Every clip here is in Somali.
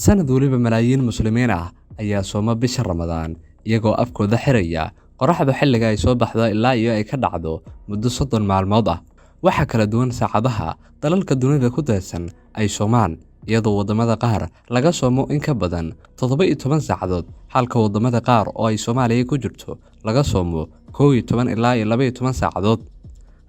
sanad waliba malaayiin muslimiin ah ayaa sooma bisha Ramadaan iyagoo afkooda xiraya qoraxda xilliga ay soo baxdo ilaa iyo ay ka dhacdo muddo 30 maalmood ah. Waxa kala duwan saacadaha dalalka dunida ku teedsan ay soomaan iyadoo wadamada qaar laga soomo in ka badan 17 saacadood halka wadamada qaar oo ay Soomaaliya ku jirto laga soomo 11 ilaa 12 saacadood.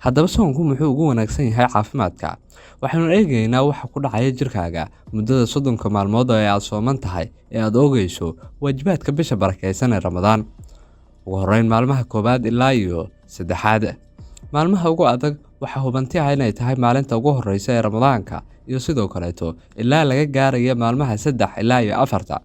Haddaba soonku muxuu ugu wanaagsan yahay caafimaadka? Waxaanu eegaynaa waxa ku dhacaya jirkaaga muddada 30 maalmood ee aad sooman tahay ee aad oogayso waajibaadka bisha barakeysan ee Ramadaan. Ugu horreyn maalmaha koobaad ilaa iyo saddexaad. Maalmaha ugu adag waxa hubanti ah inay tahay maalinta ugu horreysa ee Ramadaanka iyo sidoo kaleeto ilaa laga gaarayo maalmaha 3 ilaa iyo 4.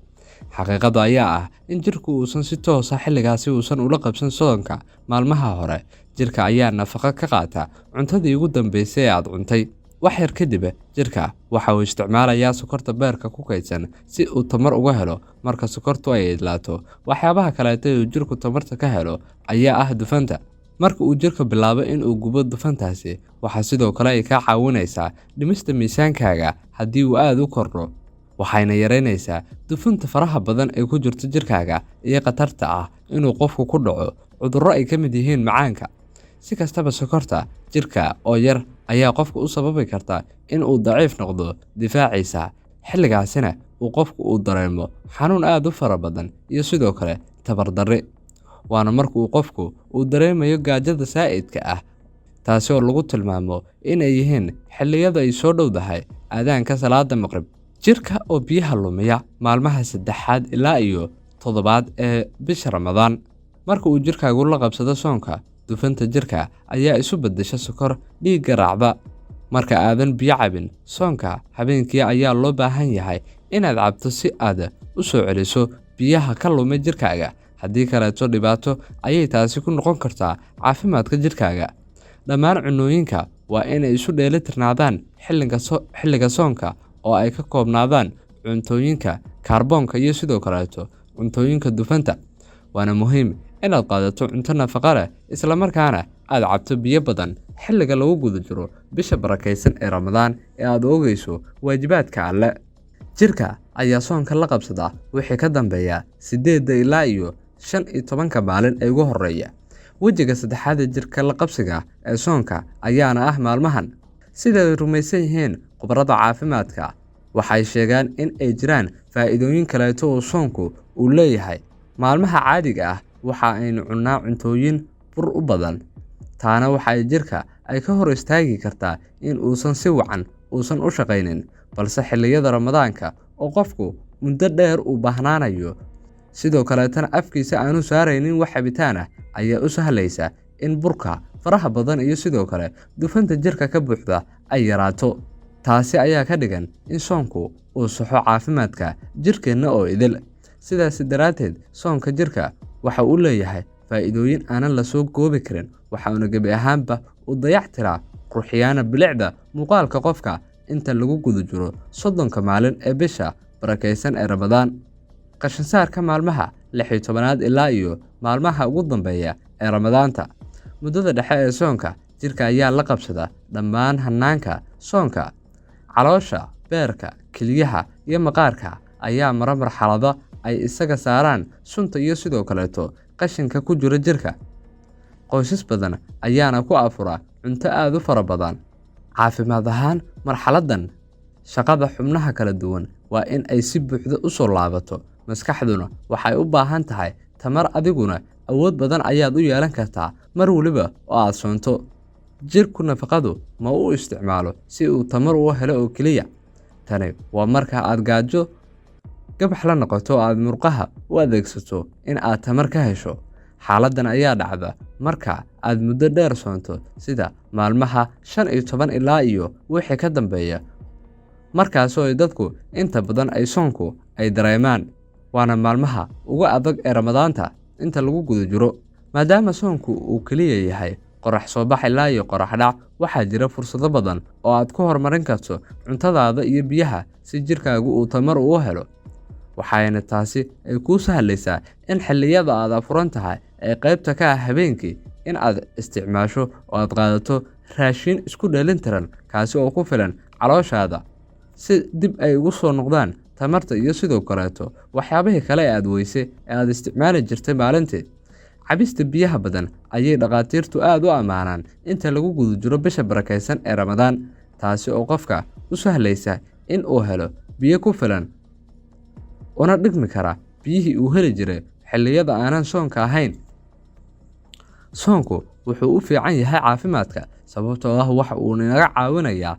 Xaqiiqadu ayaa ah in jirku uusan si toos ah xilligaasi uusan ula qabsan soonka maalmaha hore. Jirka ayaa nafaqo ka qaata cuntadii ugu dambeysay ee aad cuntay. Wax yar kadib jirka waxa uu isticmaalayaa sokorta beerka ku kaydsan si uu tamar uga helo. Marka sokortu ay idlaato, waxyaabaha kaleeto ee jirku tamarta ka helo ayaa ah dufanta. Marka uu jirka bilaabo in uu gubo dufantaasi, waxa sidoo kale ay ka caawinaysaa dhimista miisaankaaga haddii uu aad u kordho. Waxayna yareynaysaa dufanta faraha badan ee ku jirta jirkaaga iyo khatarta ah inuu qofku ku dhaco cudurro ay ka mid yihiin macaanka. Si kastaba sokorta jirka oo yar ayaa qofku u sababi karta in uu daciif noqdo difaaciisa. Xilligaasina uu qofku u dareemo xanuun aad u fara badan iyo sidoo kale tabar darri. Waana marka uu qofku uu dareemayo gaajada saa'idka ah, taasi oo lagu tilmaamo inay yihiin xilliyada ay soo dhowdahay aadaanka salaada maqrib. Jirka oo biyaha lumiya maalmaha 3 ilaa iyo 7 ee bisha Ramadaan. Marka uu jirkaagu la qabsado soonka, dufanta jirka ayaa isu beddesha sokor dhiigga raacda. Marka aadan biyo cabin soonka, habeenkii ayaa loo baahan yahay inaad cabto si aad u soo celiso biyaha ka lumay jirkaaga. Haddii kaleeto dhibaato ayay taasi ku noqon kartaa caafimaadka jirkaaga. Dhammaan cunooyinka waa inay isu dheelitirnaadaan xilliga soonka oo ay ka koobnaadaan cuntooyinka kaarboonka iyo sidoo kaleeto cuntooyinka dufanta. Waana muhiim inaad qaadato cunto nafaqo leh isla markaana aad cabto biyo badan xilliga lagu guda jiro bisha barakeysan ee Ramadaan ee aad oogayso waajibaadka Alle. Jirka ayaa soonka la qabsada wixii ka dambeeya 8 ilaa iyo 15 maalin ee ugu horreeya. Wajiga saddexaad ee jirka la qabsiga ee soonka ayaana ah maalmahan. Sida ay rumaysan yihiin khubarada caafimaadka, waxay sheegaan in ay jiraan faa'iidooyin kaleeto oo soonku uu leeyahay. Maalmaha caadiga ah waxa aynu cunnaa cuntooyin bur u badan. Taana waxa jirka ay ka hor istaagi kartaa in uusan si wacan uusan u shaqaynin. Balse xilliyada Ramadaanka oo qofku muddo dheer u baahnaanayo, sidoo kaleetana afkiisa aanu saaraynin wax cabitaan ah, ayaa u sahlaysa in burka faraha badan iyo sidoo kale dufanta jirka ka buuxda ay yaraato. Taasi ayaa ka dhigan in soonku uu saxo caafimaadka jirkeenna oo idil. Sidaas daraateed, soonka jirka waxa uu leeyahay faa'iidooyin aanan la soo koobi karin. Waxaana gabi ahaanba u dayactiraa qurxiyana bilicda muuqaalka qofka inta lagu guda jiro 30 maalin ee bisha barakeysan ee Ramadaan. Qashin saarka maalmaha 16 ilaa iyo maalmaha ugu dambeeya ee Ramadaanta. Muddada dhexe ee soonka, jirka ayaa la qabsada dhammaan hanaanka soonka. Caloosha, beerka, kiliyaha iyo maqaarka ayaa mara marxalada ay isaga saaraan sunta iyo sidoo kaleeto qashinka ku jira jirka. Qoysas badan ayaana ku afura cunto aad u fara badan. Caafimaad ahaan, marxaladan shaqada xubnaha kala duwan waa in ay si buuxda u soo laabato. Maskaxduna waxay u baahan tahay tamar, adiguna awood badan ayaad u yeelan kartaa mar waliba oo aad soonto. Jirku nafaqadu ma uu isticmaalo si uu tamar u helo oo kaliya. Tani waa marka aad gaajo gabax la noqoto aad murqaha u adeegsato in aad tamar ka hesho. Xaaladan ayaa dhacda marka aad muddo dheer soonto sida maalmaha 15 ilaa iyo wixii ka dambeeya. Markaas oo dadku inta badan ay soonku ay dareemaan. Waana maalmaha ugu adag ee Ramadaanta inta lagu guda jiro. Maadaama soonku uu kaliya yahay qorax soo bax ilaa iyo qorax dhac, waxaa jira fursado badan oo aad ku horumarin karto cuntadaada iyo biyaha si jirkaagu uu tamar u helo. Waxayna taasi ay kuu sahlaysaa in xilliyada aad afuran tahay ee qaybta ka ah habeenkii in aad isticmaasho oo aad qaadato raashin isku dheelitiran kaasi oo ku filan calooshaada. si dib ay ugu soo noqdaan tamarta iyo sidoo kaleeto waxyaabihii kale ee aad weyse ee aad isticmaali jirtay maalintii. Cabista biyaha badan ayay dhakhaatiirtu aad u ammaanaan inta lagu guda jiro bisha barakaysan ee Ramadaan, taasi oo qofka u sahlaysa in uu helo biyo ku filan una dhigmi kara biyihii uu heli jiray xilliyada aanan soonka ahayn. Soonku wuxuu u fiican yahay caafimaadka sababtoo ah waxa uu inaga caawinayaa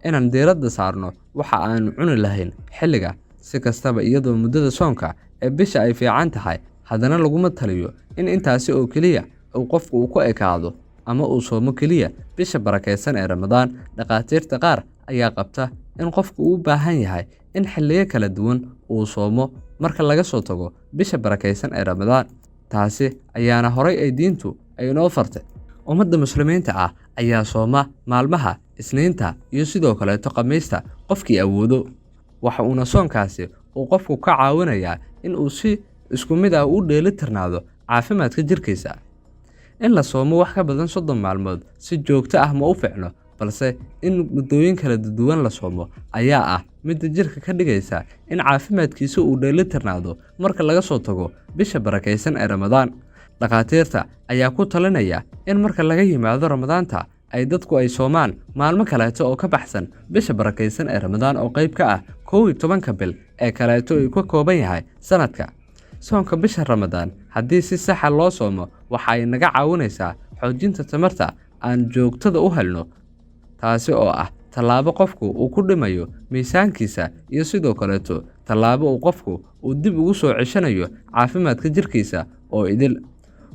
inaan diiradda saarno waxa aanu cuni lahayn xilliga. Si kastaba, iyadoo muddada soonka ee bisha ay fiican tahay, haddana laguma taliyo in intaasi oo keliya uu qofku ku ekaado ama uu soomo keliya bisha barakaysan ee Ramadaan. Dhakhaatiirta qaar ayaa qabta in qofku u baahan yahay in xilliyo kala duwan uu soomo marka laga soo tago bisha barakaysan ee Ramadaan. Taasi ayaana horay ay diintu ay inoo fartay. Ummadda muslimiinta ah ayaa sooma maalmaha Isniinta iyo sidoo kaleeto Khamiista qofkii awoodo. Waxa uuna soonkaasi uu qofku ka caawinayaa in uu si isku mid ah u dheelitirnaado caafimaadka jirkiisa. In la soomo wax ka badan 30 maalmood si joogto ah ma u fiicno, balse in muddooyin kala duwan la soomo ayaa ah mid jirka ka dhigaysa in caafimaadkiisa uu dheelitirnaado marka laga soo tago bisha barakaysan ee Ramadaan. Dhakhaatiirta ayaa ku talinaya in marka laga yimaado Ramadaanta ay dadku ay soomaan maalmo kaleeto oo ka baxsan bisha barakaysan ee Ramadaan oo qayb ka ah 11 bil ee kaleeto ay ka kooban yahay sanadka. Soonka bisha Ramadaan haddii si sax ah loo soomo waxa ay naga caawinaysaa xoojinta tamarta aan joogtada u helno, taasi oo ah tallaabo qofku uu ku dhimayo miisaankiisa iyo sidoo kaleeto tallaabo uu qofku uu dib ugu soo ceshanayo caafimaadka jirkiisa oo idil.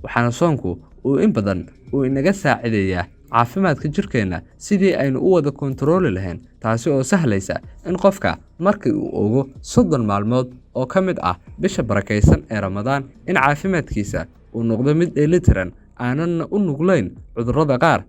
Waxaana soonku uu in badan uu inaga saacideeyaa caafimaadka jirkeena sidii aynu u wada kontarooli lahayn, taasi oo sahlaysa in qofka markii uu ogo 30 maalmood oo ka mid ah bisha barakaysan ee Ramadaan in caafimaadkiisa uu noqdo mid dheelitiran, aanan u nuglayn cudurrada qaar.